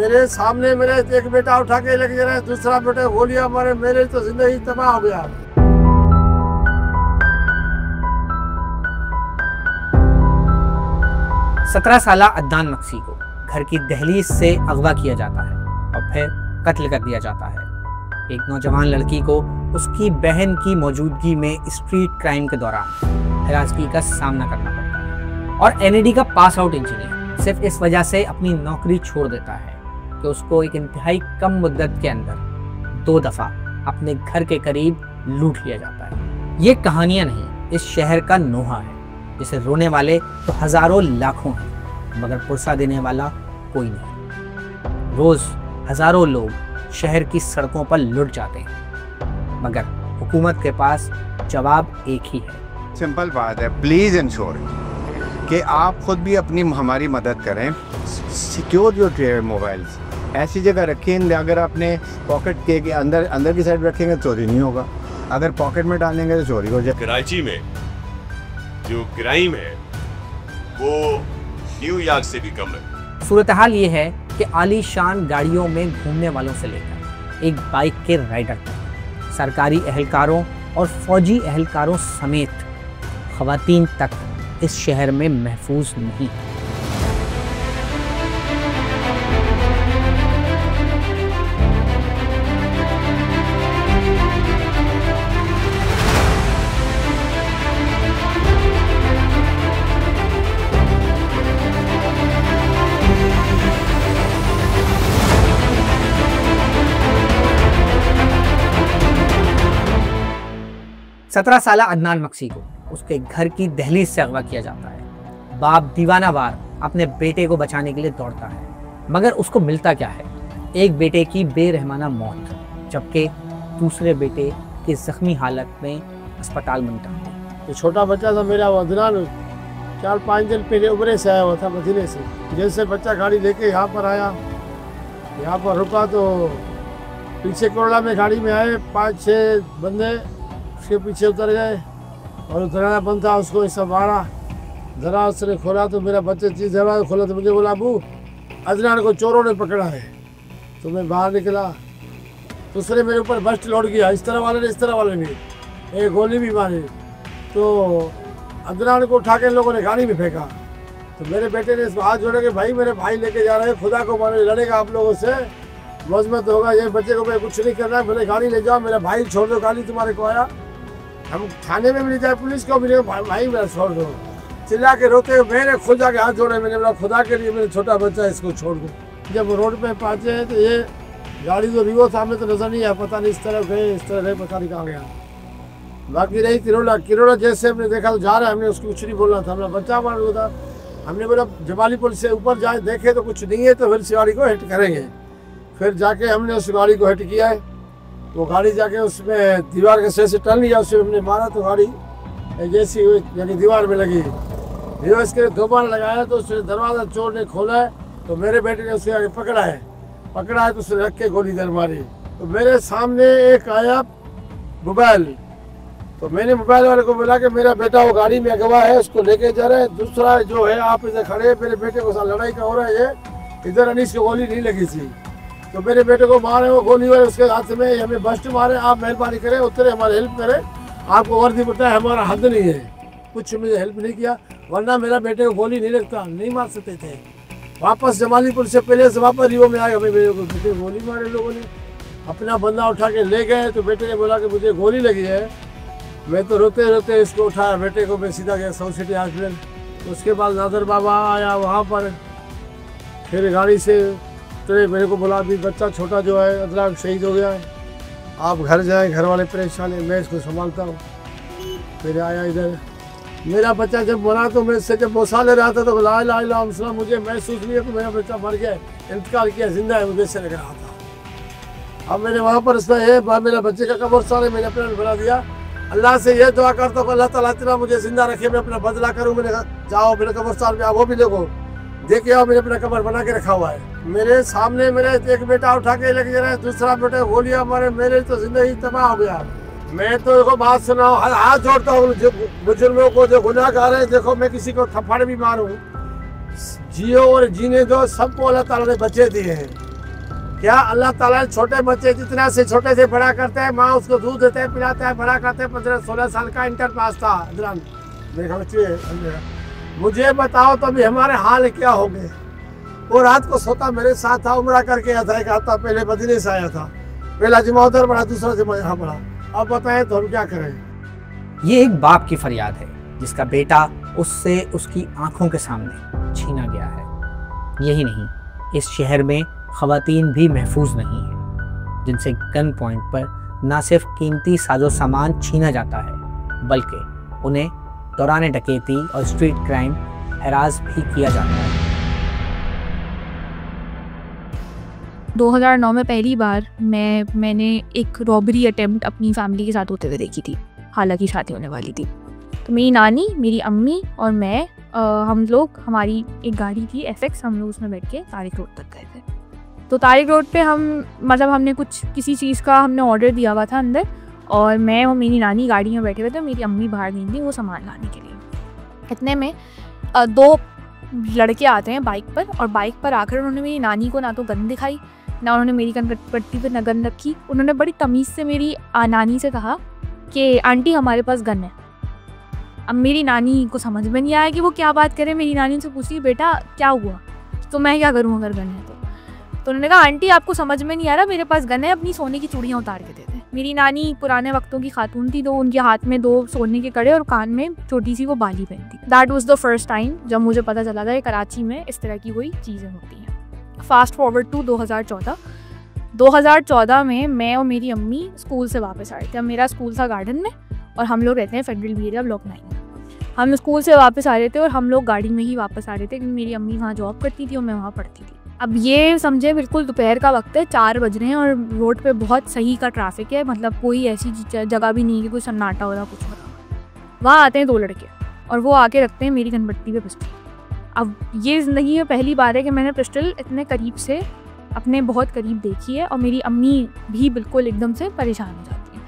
मेरे सामने मेरे एक बेटा उठा के लेके जा रहा है, दूसरा बेटा गोलियां मारे, मेरे तो जिंदगी तबाह हो गया। 17 साल अदनान मक्सी को घर की दहलीज से अगवा किया जाता है और फिर कत्ल कर दिया जाता है। एक नौजवान लड़की को उसकी बहन की मौजूदगी में स्ट्रीट क्राइम के दौरान हिरासगी का सामना करना पड़ता है और एनईडी का पास आउट इंजीनियर सिर्फ इस वजह से अपनी नौकरी छोड़ देता है कि उसको एक इंतहाई कम मुद्दत के अंदर 2 दफा अपने घर के करीब लूट लिया जाता है। ये कहानियां नहीं, इस शहर का नोहा है जिसे रोने वाले तो हजारों लाखों हैं मगर पुरसा देने वाला कोई नहीं। रोज हजारों लोग शहर की सड़कों पर लुट जाते हैं मगर हुकूमत के पास जवाब एक ही है। सिंपल बात है, प्लीज इंश्योर कि आप खुद भी अपनी हमारी मदद करें। सिक्योर योर मोबाइल्स, ऐसी जगह रखें अगर आपने पॉकेट के अंदर की साइड रखेंगे चोरी नहीं होगा, अगर पॉकेट में डालेंगे तो चोरी हो जाए। कराची में जो क्राइम है वो न्यूयॉर्क से भी कम है। सूरत हाल ये है कि आलीशान गाड़ियों में घूमने वालों से लेकर एक बाइक के राइडर तक, सरकारी एहलकारों और फौजी एहलकारों समेत खवातीन तक इस शहर में महफूज नहीं। 17 साल अदनान मक्सी को उसके घर की दहलीज से अगवा किया जाता है। बाप दीवानावार अपने बेटे को बचाने के लिए दौड़ता है मगर उसको मिलता क्या है? एक बेटे की बेरहमाना मौत, जबकि दूसरे बेटे की जख्मी हालत में अस्पताल मुंतकिल। तो छोटा बच्चा था मेरा, अदनान 4-5 दिन पहले उम्रे से आया हुआ था मदीने से। जैसे बच्चा गाड़ी लेके यहाँ पर आया, यहाँ पर रुका तो पीछे कोरला में गाड़ी में आए 5-6 बंदे, उसके पीछे उतर गए और दरवाजा बंद था, उसको ऐसा मारा। दरवाजा उसने खोला तो मेरा बच्चे चीज दरवाजा खोला तो मुझे बोला अबू अदनान को चोरों ने पकड़ा है। तो मैं बाहर निकला तो उसने मेरे ऊपर बस्ट लौट गया, इस तरह वाले ने इस तरह वाले ने एक गोली भी मारी। तो अदनान को उठा के लोगों ने गाड़ी में फेंका। तो मेरे बेटे ने इसको हाथ जोड़े कि भाई मेरे भाई लेके जा रहे हैं, खुदा को मारे लड़ेगा आप लोगों से, मजमत होगा, ये बच्चे को मैं कुछ नहीं करना है, मेरे गाड़ी ले जाओ, मेरा भाई छोड़ दो, गाड़ी तुम्हारे को आया। हम थाने में भी नहीं जाए, पुलिस को भी नहीं, भाई मेरा छोड़ दो। चिल्ला के रोते हुए मैंने खुद जाके हाथ जोड़े, मैंने बोला खुदा के लिए मेरे छोटा बच्चा है, इसको छोड़ दो। जब रोड पे पहुंचे तो ये गाड़ी तो रिवो सामने तो नजर नहीं आया, पता नहीं इस तरफ गए इस तरह गए, पता नहीं कहाँ गया। बाकी रही किरोड़ा जैसे हमने देखा तो जा रहा है, हमने उसको कुछ नहीं बोलना था, हमारा बच्चा मार रहा था। हमने बोला जमाली पुल से ऊपर जाए देखे तो कुछ नहीं है तो फिर इस गाड़ी को हिट करेंगे। फिर जाके हमने उस गाड़ी को हिट किया है, वो गाड़ी जाके उसमें दीवार के से टल लिया, उसमें हमने मारा तो गाड़ी जैसी यानी दीवार में लगी। रिवर्स के 2 बार लगाया तो उसने दरवाज़ा चोर ने खोला है तो मेरे बेटे ने उसके आगे पकड़ा है तो उसने रख के गोली दर मारी। तो मेरे सामने एक आया मोबाइल, तो मैंने मोबाइल वाले को बोला कि मेरा बेटा वो गाड़ी में अगवा है, उसको लेके जा रहे हैं। दूसरा जो है आप इधर खड़े, मेरे बेटे को साथ लड़ाई का हो रहा है, इधर अनीस को गोली नहीं लगी थी तो मेरे बेटे को मारे, वो गोली वाले उसके हाथ में हमें बस्ट मारे। आप मेहरबानी करें उतरे, हमारी हेल्प करें, आपको वर्दी पता है हमारा हद नहीं है, कुछ मुझे हेल्प नहीं किया, वरना मेरा बेटे को गोली नहीं लगता, नहीं मार सकते थे। वापस जमालीपुर से पहले से वापस रिवो में आए, हमें मेरे को बेटे गोली मारे लोगों ने, अपना बंदा उठा के ले गए। तो बेटे ने बोला कि मुझे गोली लगी है। मैं तो रोते रोते इसको उठाया, बेटे को मैं सीधा गया साउथ सिटी हॉस्पिटल। उसके बाद नादर बाबा आया, वहाँ पर फिर गाड़ी से तो मेरे को बोला अभी बच्चा छोटा जो है अदनान शहीद हो गया है, आप घर जाएं, घर वाले परेशान हैं, मैं इसको संभालता हूँ। फिर आया इधर, मेरा बच्चा जब मरा तो मैं इससे जब बोसा ले रहा था तो ला इलाहा इल्लल्लाह मुझे महसूस नहीं है कि मेरा बच्चा मर गया, इंतकाल किया, जिंदा है, मुझे से लग रहा था। अब मैंने वहाँ पर इसका ये मेरा बच्चे का कब्रिस्तान है, मैंने अपना बना दिया। अल्लाह से ये दुआ करता हूँ अल्लाह ताला इतना मुझे जिंदा रखे, मैं अपना बदला करूँ। मैंने कहा जाओ मेरे कब्रिस्तान में, वो भी देखो देखे आओ, मैंने अपना कब्र बना के रखा हुआ है। मेरे सामने मेरे एक बेटा उठा के लेके जा रहा है, दूसरा बेटा गोलियां मारे, मेरे तो जिंदगी तबाह हो गया। मैं तो देखो बात सुनाओ, हाथ जोड़ता हूँ बुजुर्गों को जो गुनाहगार है, देखो मैं किसी को थप्पड़ भी मारूं, जियो और जीने दो, सबको अल्लाह ताला ने बचे दिए हैं। क्या अल्लाह ताला छोटे बच्चे जितना से छोटे से बड़ा करते हैं, माँ उसको दूध देते हैं, पिलाते हैं, बड़ा करते हैं। 15-16 साल का इंटर पास था इधर देखा बच्चे। मुझे बताओ तो अभी हमारे हाल क्या हो गए। वो रात को सोता मेरे साथ था, उम्रा करके आया था, एक हफ्ता पहले मदीने से आया था। पहला जुमा उधर पढ़ा, दूसरा जुमा यहाँ पढ़ा। अब बताएं तो हम क्या करें। ये एक बाप की फरियाद है जिसका बेटा उससे उसकी आंखों के सामने छीना गया है। यही नहीं, इस शहर में ख़वातीन भी महफूज नहीं हैं, जिनसे गन पॉइंट पर न सिर्फ कीमती साजो सामान छीना जाता है बल्कि उन्हें दौरान डकैती और स्ट्रीट क्राइम हरास भी किया जाता है। 2009 में पहली बार मैंने एक रॉबरी अटेम्प्ट अपनी फैमिली के साथ होते हुए देखी थी। हालांकि शादी होने वाली थी। तो मेरी नानी, मेरी अम्मी और मैं, हम लोग, हमारी एक गाड़ी थी FX, हम लोग उसमें बैठ के तारिक रोड तक गए थे। तो तारिक रोड पे हमने कुछ किसी चीज़ का हमने ऑर्डर दिया हुआ था अंदर, और मैं और मेरी नानी गाड़ी में बैठे हुए थे। मेरी अम्मी बाहर गई थी वो सामान लाने के लिए। इतने में 2 लड़के आते हैं बाइक पर, और बाइक पर आकर उन्होंने मेरी नानी को ना तो गन दिखाई, ना उन्होंने मेरी पट्टी पर न गन रखी। उन्होंने बड़ी तमीज़ से मेरी नानी से कहा कि आंटी हमारे पास गन है। अब मेरी नानी को समझ में नहीं आया कि वो क्या बात करे। मेरी नानी उनसे पूछी, बेटा क्या हुआ, तो मैं क्या करूँ अगर गन है तो उन्होंने कहा, आंटी आपको समझ में नहीं आ रहा, मेरे पास गन है, अपनी सोने की चूड़ियाँ उतार के दे दें। मेरी नानी पुराने वक्तों की खातून थी, तो उनके हाथ में 2 सोने के कड़े और कान में छोटी सी वो बाली पहनती। That was the first time जब मुझे पता चला था कि कराची में इस तरह की कोई चीज़ें होती हैं। फास्ट फॉरवर्ड टू 2014 में मैं और मेरी अम्मी स्कूल से वापस आए थे। अब मेरा स्कूल था गार्डन में, और हम लोग रहते हैं फेडरल बी एरिया ब्लॉक 9 में। हम स्कूल से वापस आ रहे थे, और हम लोग गाड़ी में ही वापस आ रहे थे, क्योंकि मेरी अम्मी वहाँ जॉब करती थी और मैं वहाँ पढ़ती थी। अब ये समझे बिल्कुल दोपहर का वक्त है, 4 बज रहे हैं, और रोड पे बहुत सही का ट्रैफिक है। मतलब कोई ऐसी जगह भी नहीं है कि कोई सन्नाटा हो रहा, कुछ हो रहा। वहाँ आते हैं 2 लड़के, और वो आके रखते हैं मेरी गनपट्टी पे पिस्टल। अब ये ज़िंदगी में पहली बार है कि मैंने पिस्टल इतने करीब से, अपने बहुत करीब देखी है, और मेरी अम्मी भी बिल्कुल एकदम से परेशान हो जाती है।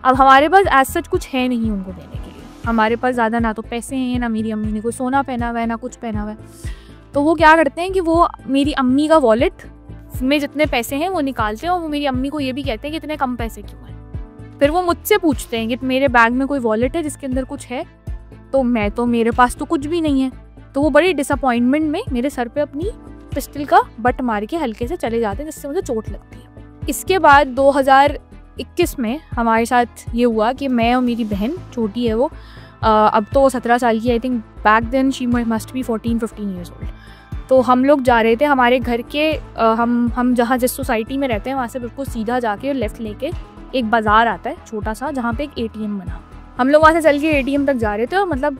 अब हमारे पास एज सच कुछ है नहीं उनको देने के लिए। हमारे पास ज़्यादा ना तो पैसे हैं, ना मेरी अम्मी ने कोई सोना पहना हुआ है, ना कुछ पहना हुआ है। तो वो क्या करते हैं कि वो मेरी अम्मी का वॉलेट में जितने पैसे हैं वो निकालते हैं, और वो मेरी अम्मी को ये भी कहते हैं कि इतने कम पैसे क्यों हैं। फिर वो मुझसे पूछते हैं कि मेरे बैग में कोई वॉलेट है जिसके अंदर कुछ है, तो मेरे पास तो कुछ भी नहीं है। तो वो बड़ी डिसअपॉइंटमेंट में मेरे सर पे अपनी पिस्टल का बट मार के हल्के से चले जाते हैं, जिससे मुझे चोट लगती है। इसके बाद 2021 में हमारे साथ ये हुआ कि मैं और मेरी बहन, छोटी है वो, अब तो 17 साल की, I think back then she must be 14-15 years old. तो हम लोग जा रहे थे हमारे घर के, हम जहाँ जिस सोसाइटी में रहते हैं वहाँ से बिल्कुल सीधा जाके लेफ़्ट लेके एक बाज़ार आता है छोटा सा, जहाँ पे एक ATM बना। हम लोग वहाँ से चल के ATM तक जा रहे थे, और मतलब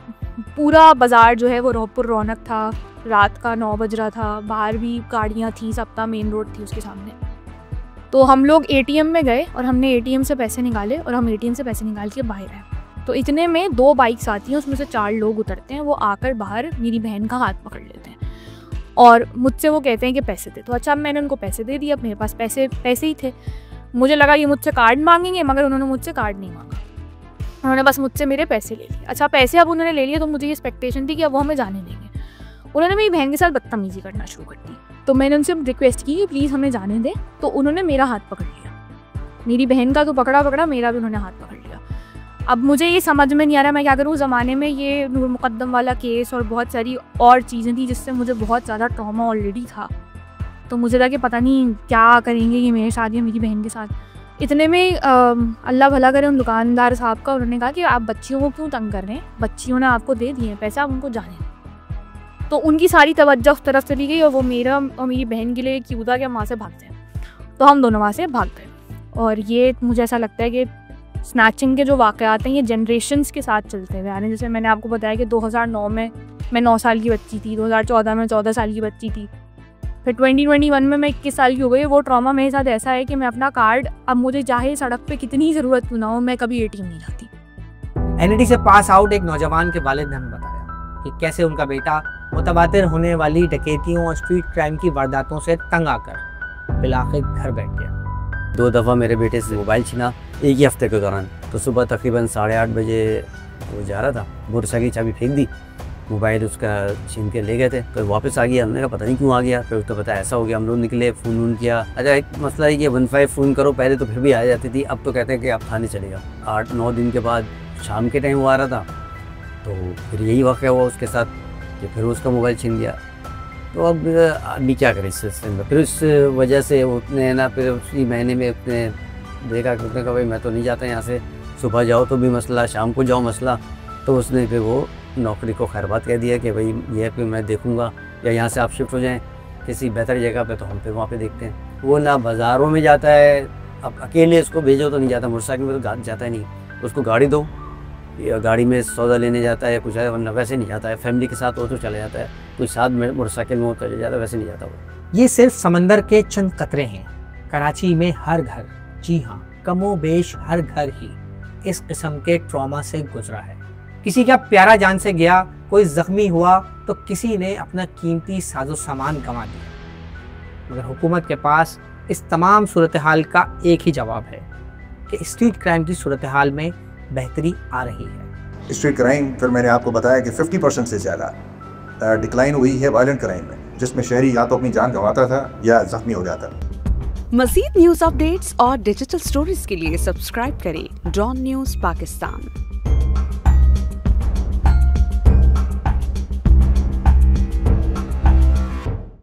पूरा बाज़ार जो है वो रौनक था। रात का 9 बज रहा था, बाहर भी गाड़ियाँ थी, सब था, मेन रोड थी उसके सामने। तो हम लोग ATM में गए, और हमने ATM से पैसे निकाले, और हम ATM से पैसे निकाल के बाहर आए। तो इतने में 2 बाइक्स आती हैं, उसमें से 4 लोग उतरते हैं। वो आकर बाहर मेरी बहन का हाथ पकड़ लेते हैं, और मुझसे वो कहते हैं कि पैसे दे। तो अच्छा, मैंने उनको पैसे दे दिए। अब मेरे पास पैसे ही थे। मुझे लगा ये मुझसे कार्ड मांगेंगे, मगर उन्होंने मुझसे कार्ड नहीं मांगा, उन्होंने बस मुझसे मेरे पैसे ले लिए। अच्छा, पैसे अब उन्होंने ले लिए, तो मुझे ये एक्सपेक्टेशन थी कि अब वो हमें जाने देंगे। उन्होंने मेरी बहन के साथ बदतमीजी करना शुरू कर दी। तो मैंने उनसे रिक्वेस्ट की कि प्लीज़ हमें जाने दें। तो उन्होंने मेरा हाथ पकड़ लिया। मेरी बहन का तो पकड़ा, मेरा भी उन्होंने हाथ पकड़ लिया। अब मुझे ये समझ में नहीं आ रहा मैं क्या करूँ। ज़माने में ये नूर मुकद्दम वाला केस और बहुत सारी और चीज़ें थी, जिससे मुझे बहुत ज़्यादा ट्रॉमा ऑलरेडी था। तो मुझे लगा कि पता नहीं क्या करेंगे ये मेरे साथ या मेरी बहन के साथ। इतने में अल्लाह भला करे उन दुकानदार साहब का, उन्होंने कहा कि आप बच्चियों को क्यों तंग कर रहे हैं, बच्चियों ने आपको दे दिए हैं पैसे, आप उनको जाने दें। तो उनकी सारी तवज्जो उस तरफ चली गई, और वो मेरा और मेरी बहन के लिए क्यों था कि हम वहाँ से भाग जाए। तो हम दोनों वहाँ से भाग गए। और ये मुझे ऐसा लगता है कि स्नैचिंग के जो वाक़यात हैं ये जनरेशन्स के साथ चलते हुए आ रहे हैं। जैसे मैंने आपको बताया कि 2009 में मैं 9 साल की बच्ची थी, 2014 में 14 साल की बच्ची थी, फिर 2021 में मैं 21 साल की हो गई। वो ट्रॉमा मेरे साथ ऐसा है कि मैं अपना कार्ड, अब मुझे चाहे सड़क पे कितनी ज़रूरत क्यों ना हो, मैं कभी ATM नहीं लाती। NIT से पास आउट एक नौजवान के वालिद ने हमें बताया कि कैसे उनका बेटा मुतवातिर होने वाली डकैतियों और स्ट्रीट क्राइम की वारदातों से तंग आकर बिलाखिर घर बैठ गया। 2 दफ़ा मेरे बेटे से मोबाइल छीना एक ही हफ्ते के दौरान। तो सुबह तकरीबन 8:30 बजे वो जा रहा था, मोटरसाइकिल की चाबी फेंक दी, मोबाइल उसका छीन के ले गए थे। फिर वापस आ गया, हमने कहा पता नहीं क्यों आ गया। फिर तो पता ऐसा हो गया, हम लोग निकले, फ़ोन वोन किया। अच्छा एक मसला है कि 15 फ़ोन करो, पहले तो फिर भी आ जाती थी, अब तो कहते हैं कि आप थाने चलेगा। 8-9 दिन के बाद शाम के टाइम वो आ रहा था, तो फिर यही वाक़या हुआ उसके साथ कि फिर उसका मोबाइल छीन गया। तो अब आदमी क्या करे इस सिलसिले में। फिर उस वजह से उसने ना फिर उसी महीने में उसने देखा कि उसने कहा भाई मैं तो नहीं जाता यहाँ से, सुबह जाओ तो भी मसला, शाम को जाओ मसला। तो उसने फिर वो नौकरी को खैरबाद कह दिया कि भाई ये फिर मैं देखूँगा, या यहाँ से आप शिफ्ट हो जाएँ किसी बेहतर जगह पे, तो हम फिर वहाँ पे देखते हैं। वो ना बाज़ारों में जाता है, अब अकेले उसको भेजो तो नहीं जाता, मोटरसाइकिल में तो जाता ही नहीं, उसको गाड़ी दो या गाड़ी में सौदा लेने जाता है या कुछ है, वरना वैसे नहीं जाता है। फैमिली के साथ हो तो चला जाता है, कोई साथ में मोटरसाइकिल में हो चले जाता है, वैसे नहीं जाता वो। ये सिर्फ समंदर के चंद कतरे हैं। कराची में हर घर, जी हाँ कमोबेश हर घर ही इस किस्म के ट्रॉमा से गुजरा है। किसी का प्यारा जान से गया, कोई जख्मी हुआ तो किसी ने अपना कीमती साजो सामान गंवा दिया। मगर हुकूमत के पास इस तमाम सूरत हाल का एक ही जवाब है कि स्ट्रीट क्राइम की सूरत हाल में बेहतरी आ रही है। स्ट्रीट क्राइम फिर मैंने आपको बताया कि 50% से ज़्यादा डिक्लाइन हुई है वायलेंट क्राइम में, जिसमें शहरी या तो अपनी जान गंवाता था या जख्मी हो जाता। मज़ीद न्यूज़ अपडेट्स और डिजिटल स्टोरीज के लिए सब्सक्राइब करें डॉन न्यूज़ पाकिस्तान।